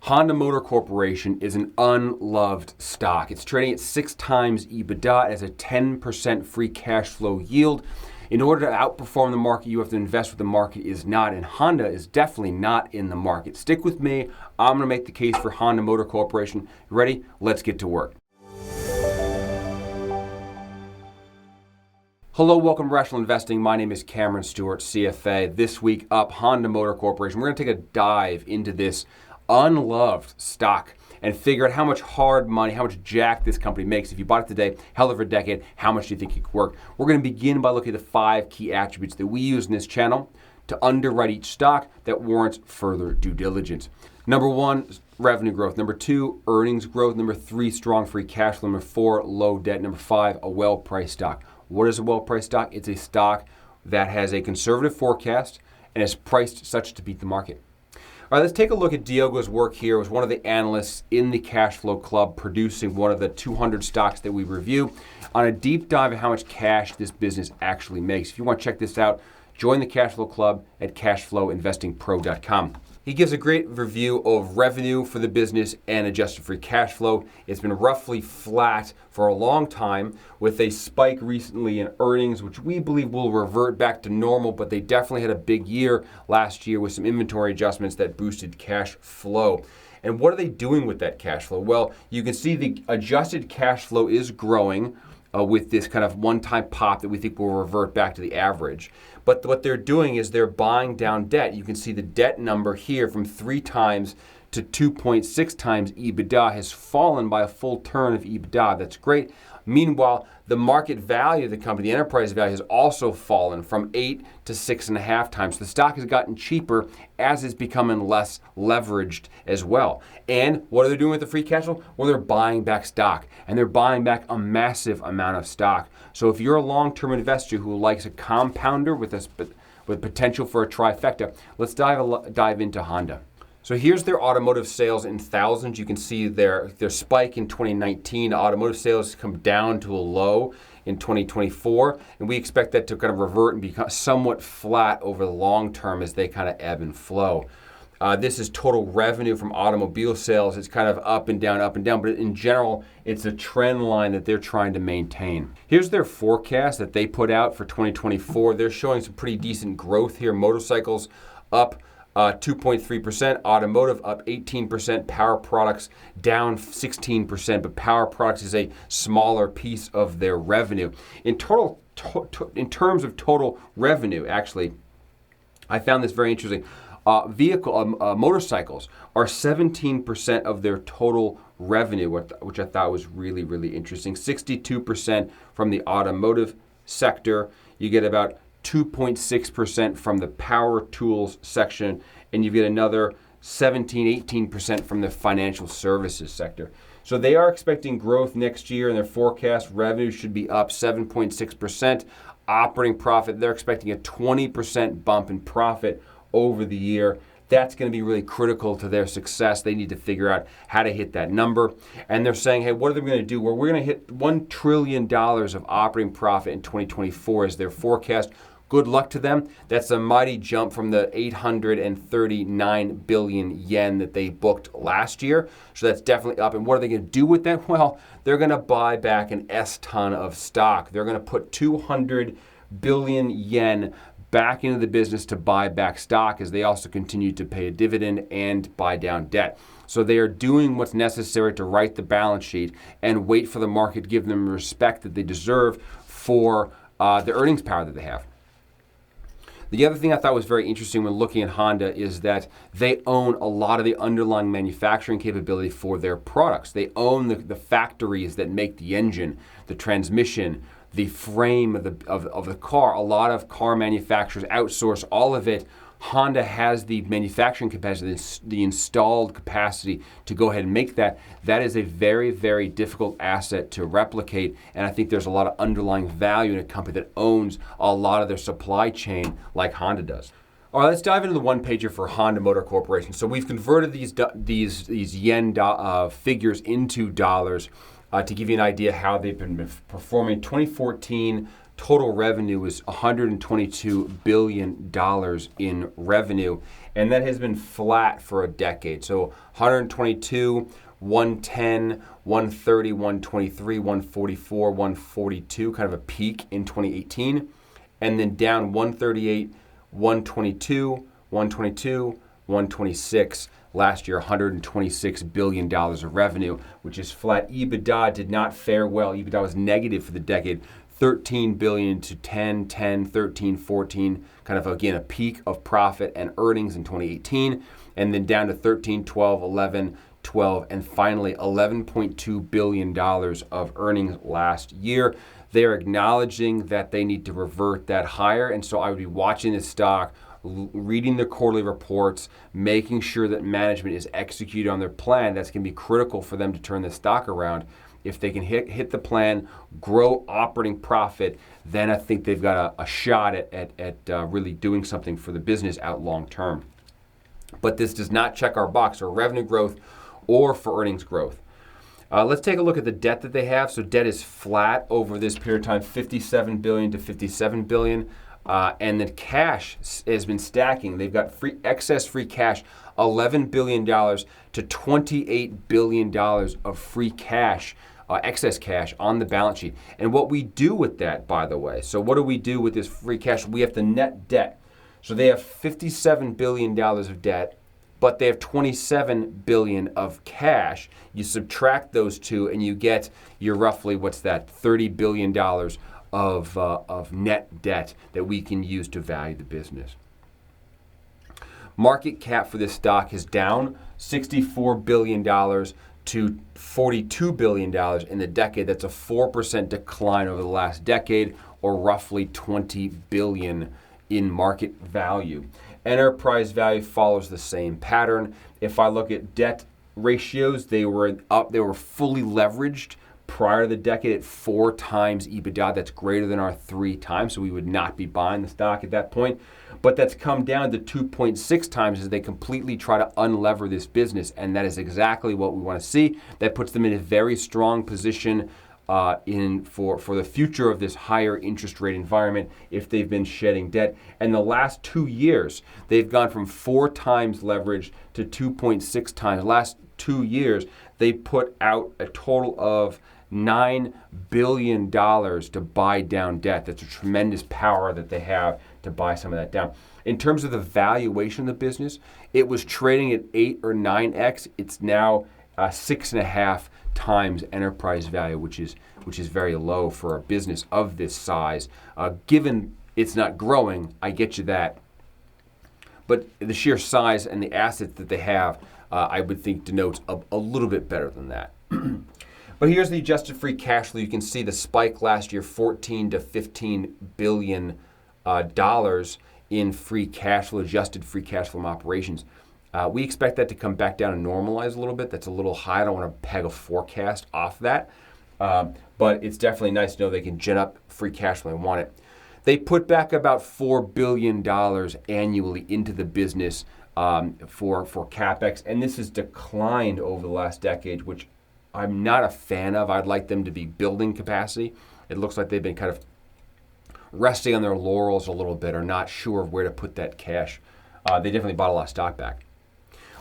Honda Motor Corporation is an unloved stock. It's trading at 6 times EBITDA as a 10% free cash flow yield. In order to outperform the market, you have to invest what the market is not, and Honda is definitely not in the market. Stick with me. I'm going to make the case for Honda Motor Corporation. You ready? Let's get to work. Hello, welcome to Rational Investing. My name is Cameron Stewart, CFA. This week up, Honda Motor Corporation. We're going to take a dive into this unloved stock and figure out how much hard money, how much jack this company makes. If you bought it today, held it for a decade, how much do you think it could work? We're going to begin by looking at the 5 key attributes that we use in this channel to underwrite each stock that warrants further due diligence. Number 1, revenue growth. Number 2, earnings growth. Number 3, strong free cash flow. Number 4, low debt. Number 5, a well-priced stock. What is a well-priced stock? It's a stock that has a conservative forecast and is priced such to beat the market. All right, let's take a look at Diogo's work here as one of the analysts in the Cash Flow Club, producing one of the 200 stocks that we review on a deep dive of how much cash this business actually makes. If you want to check this out, join the Cash Flow Club at cashflowinvestingpro.com. He gives a great review of revenue for the business and adjusted free cash flow. It's been roughly flat for a long time with a spike recently in earnings, which we believe will revert back to normal, but they definitely had a big year last year with some inventory adjustments that boosted cash flow. And what are they doing with that cash flow? Well, you can see the adjusted cash flow is growing with this kind of one-time pop that we think will revert back to the average. But what they're doing is they're buying down debt. You can see the debt number here from 3 times to 2.6 times EBITDA has fallen by a full turn of EBITDA. That's great. Meanwhile, the market value of the company, the enterprise value, has also fallen from 8 to 6.5 times. The stock has gotten cheaper as it's becoming less leveraged as well. And what are they doing with the free cash flow? Well, they're buying back stock, and they're buying back a massive amount of stock. So if you're a long-term investor who likes a compounder with potential for a trifecta, let's dive into Honda. So here's their automotive sales in thousands. You can see their spike in 2019. Automotive sales come down to a low in 2024, and we expect that to kind of revert and become somewhat flat over the long term as they kind of ebb and flow. This is total revenue from automobile sales. It's kind of up and down, but in general, it's a trend line that they're trying to maintain. Here's their forecast that they put out for 2024. They're showing some pretty decent growth here. Motorcycles up 2.3%, automotive up 18%, power products down 16%, but power products is a smaller piece of their revenue. In terms of total revenue, actually, I found this very interesting. Motorcycles are 17% of their total revenue, which I thought was really, really interesting. 62% from the automotive sector. You get about 2.6% from the power tools section, and you get another 18% from the financial services sector. So they are expecting growth next year, and their forecast revenue should be up 7.6%. Operating profit, they're expecting a 20% bump in profit over the year. That's going to be really critical to their success. They need to figure out how to hit that number. And they're saying, hey, what are they going to do? Well, we're going to hit $1 trillion of operating profit in 2024 as their forecast. Good luck to them. That's a mighty jump from the 839 billion yen that they booked last year. So that's definitely up. And what are they going to do with that? Well, they're going to buy back an S-ton of stock. They're going to put 200 billion yen back into the business to buy back stock as they also continue to pay a dividend and buy down debt. So they are doing what's necessary to right the balance sheet and wait for the market to give them the respect that they deserve for the earnings power that they have. The other thing I thought was very interesting when looking at Honda is that they own a lot of the underlying manufacturing capability for their products. They own the factories that make the engine, the transmission, the frame of the car. A lot of car manufacturers outsource all of it. Honda has the manufacturing capacity, the installed capacity to go ahead and make that. That is a very, very difficult asset to replicate, and I think there's a lot of underlying value in a company that owns a lot of their supply chain like Honda does. All right, let's dive into the one-pager for Honda Motor Corporation. So we've converted these yen figures into dollars to give you an idea how they've been performing 2014 total revenue was $122 billion in revenue, and that has been flat for a decade. So 122, 110, 130, 123, 144, 142, kind of a peak in 2018, and then down 138, 122, 122, 126. Last year, $126 billion of revenue, which is flat. EBITDA did not fare well. EBITDA was negative for the decade. 13 billion to 10, 10, 13, 14, kind of again a peak of profit and earnings in 2018, and then down to 13, 12, 11, 12, and finally $11.2 billion of earnings last year. They're acknowledging that they need to revert that higher, and so I would be watching this stock, reading the quarterly reports, making sure that management is executing on their plan. That's going to be critical for them to turn the stock around. If they can hit the plan, grow operating profit, then I think they've got a shot at really doing something for the business out long term. But this does not check our box for revenue growth or for earnings growth. Let's take a look at the debt that they have. So debt is flat over this period of time, $57 billion to $57 billion. And the cash has been stacking. They've got excess free cash, $11 billion to $28 billion of free cash, excess cash on the balance sheet. And what we do with that, by the way, so what do we do with this free cash? We have the net debt. So they have $57 billion of debt, but they have $27 billion of cash. You subtract those two and you get your roughly, what's that, $30 billion of net debt that we can use to value the business. Market cap for this stock is down $64 billion to $42 billion in the decade. That's a 4% decline over the last decade, or roughly $20 billion in market value. Enterprise value follows the same pattern. If I look at debt ratios, they were fully leveraged prior to the decade at 4 times EBITDA. That's greater than our 3 times, so we would not be buying the stock at that point. But that's come down to 2.6 times as they completely try to unlever this business, and that is exactly what we want to see. That puts them in a very strong position for the future of this higher interest rate environment if they've been shedding debt. And the last 2 years, they've gone from 4 times leverage to 2.6 times. Last 2 years, they put out a total of $9 billion to buy down debt. That's a tremendous power that they have to buy some of that down. In terms of the valuation of the business, it was trading at 8 or 9x. It's now 6.5 times enterprise value, which is very low for a business of this size. Given it's not growing, I get you that. But the sheer size and the assets that they have, I would think denotes a little bit better than that. But here's the adjusted free cash flow. You can see the spike last year, $14 to $15 billion in free cash flow, adjusted free cash flow from operations. We expect that to come back down and normalize a little bit. That's a little high. I don't want to peg a forecast off that. But it's definitely nice to know they can gen up free cash flow and want it. They put back about $4 billion annually into the business for CapEx, and this has declined over the last decade, which I'm not a fan of. I'd like them to be building capacity. It looks like they've been kind of resting on their laurels a little bit, or not sure of where to put that cash. They definitely bought a lot of stock back.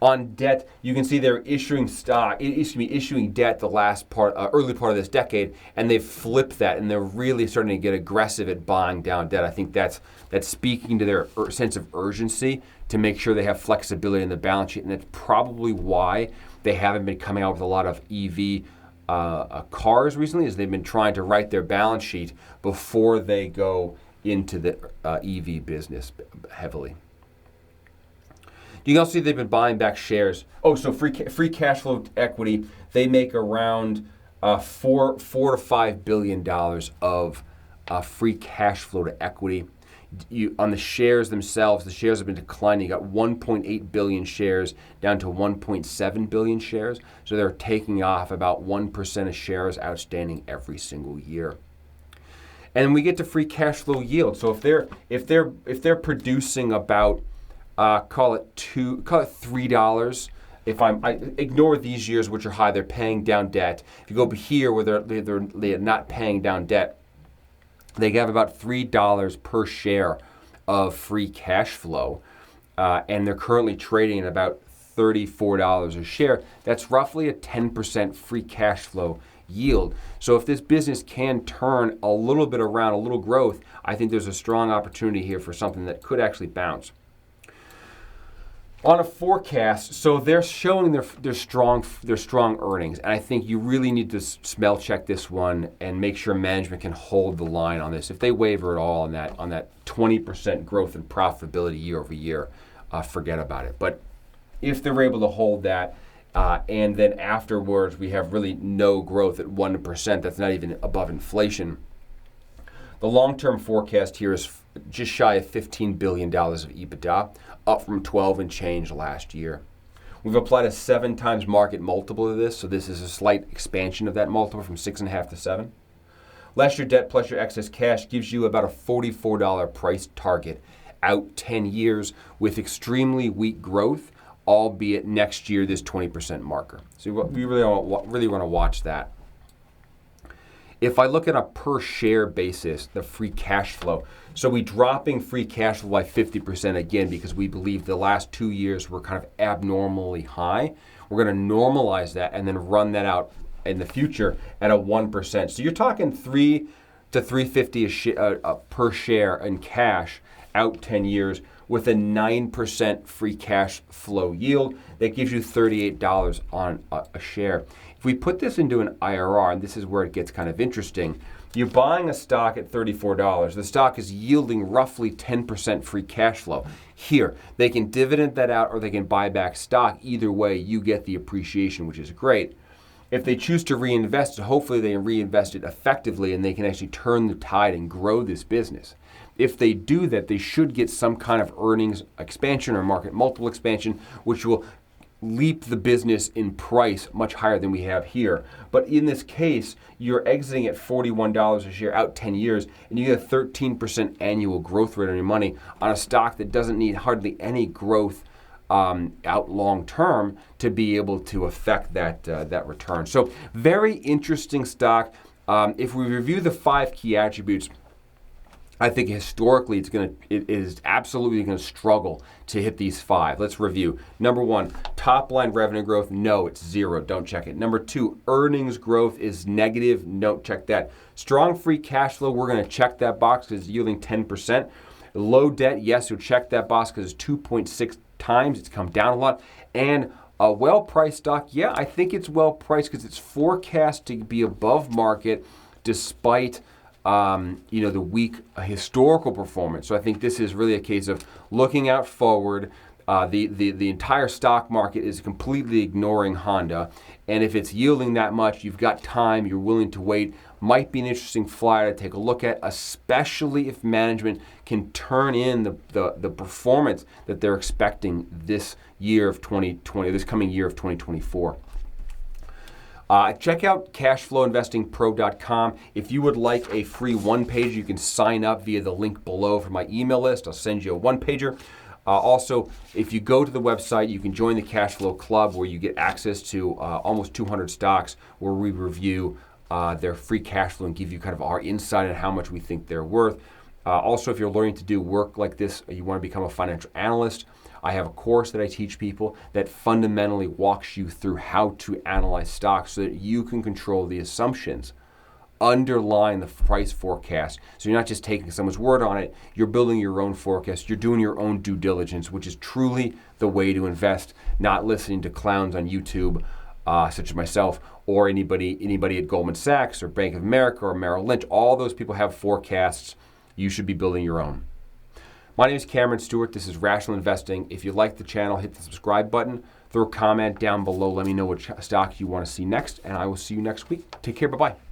On debt, you can see they're issuing debt the early part of this decade, and they've flipped that, and they're really starting to get aggressive at buying down debt. I think that's speaking to their sense of urgency to make sure they have flexibility in the balance sheet, and that's probably why they haven't been coming out with a lot of EV cars recently, is they've been trying to write their balance sheet before they go into the EV business heavily. You can also see they've been buying back shares. Oh, so free cash flow to equity, they make around $4 to $5 billion of free cash flow to equity. On the shares themselves, the shares have been declining. You got 1.8 billion shares down to 1.7 billion shares. So they're taking off about 1% of shares outstanding every single year. And we get to free cash flow yield. So if they're producing about call it $3. If I ignore these years which are high, they're paying down debt. If you go over here where they're not paying down debt, They have about $3 per share of free cash flow, and they're currently trading at about $34 a share. That's roughly a 10% free cash flow yield. So if this business can turn a little bit around, a little growth, I think there's a strong opportunity here for something that could actually bounce. On a forecast, so they're showing their strong earnings, and I think you really need to smell check this one and make sure management can hold the line on this. If they waver at all on that 20% growth in profitability year over year, forget about it. But if they're able to hold that, and then afterwards we have really no growth at 1%, that's not even above inflation. The long-term forecast here is just shy of $15 billion of EBITDA, up from 12 and change last year. We've applied a 7 times market multiple to this, so this is a slight expansion of that multiple from 6.5 to 7. Less your debt plus your excess cash gives you about a $44 price target out 10 years with extremely weak growth, albeit next year this 20% marker. So we really want to watch that. If I look at a per share basis, the free cash flow, so we're dropping free cash flow by 50% again because we believe the last 2 years were kind of abnormally high. We're going to normalize that and then run that out in the future at a 1%. So you're talking $3 to $3.50 per share in cash out 10 years with a 9% free cash flow yield. That gives you $38 on a share. If we put this into an IRR, and this is where it gets kind of interesting, you're buying a stock at $34. The stock is yielding roughly 10% free cash flow. Here, they can dividend that out or they can buy back stock. Either way, you get the appreciation, which is great. If they choose to reinvest it, hopefully they reinvest it effectively and they can actually turn the tide and grow this business. If they do that, they should get some kind of earnings expansion or market multiple expansion, which will leap the business in price much higher than we have here. But in this case, you're exiting at $41 a share out 10 years, and you get a 13% annual growth rate on your money on a stock that doesn't need hardly any growth out long term to be able to affect that return. So very interesting stock. If we review the 5 key attributes, I think historically it is absolutely going to struggle to hit these 5. Let's review. Number 1, top line revenue growth. No, it's 0. Don't check it. Number 2, earnings growth is negative. No, check that. Strong free cash flow. We're going to check that box because it's yielding 10%. Low debt. Yes, you'll check that box because it's 2.6 times. It's come down a lot. And a well-priced stock. Yeah, I think it's well-priced because it's forecast to be above market despite the weak historical performance. So I think this is really a case of looking out forward. The entire stock market is completely ignoring Honda. And if it's yielding that much, you've got time, you're willing to wait. Might be an interesting flyer to take a look at, especially if management can turn in the performance that they're expecting this year of 2020, this coming year of 2024. Check out cashflowinvestingpro.com. If you would like a free one-pager, you can sign up via the link below for my email list. I'll send you a one-pager. Also, if you go to the website, you can join the Cash Flow Club where you get access to almost 200 stocks where we review their free cash flow and give you kind of our insight on how much we think they're worth. Also, if you're learning to do work like this, you want to become a financial analyst, I have a course that I teach people that fundamentally walks you through how to analyze stocks so that you can control the assumptions underlying the price forecast. So you're not just taking someone's word on it, you're building your own forecast, you're doing your own due diligence, which is truly the way to invest, not listening to clowns on YouTube, such as myself, or anybody at Goldman Sachs or Bank of America or Merrill Lynch. All those people have forecasts. You should be building your own. My name is Cameron Stewart. This is Rational Investing. If you like the channel, hit the subscribe button. Throw a comment down below. Let me know what stock you want to see next, and I will see you next week. Take care. Bye-bye.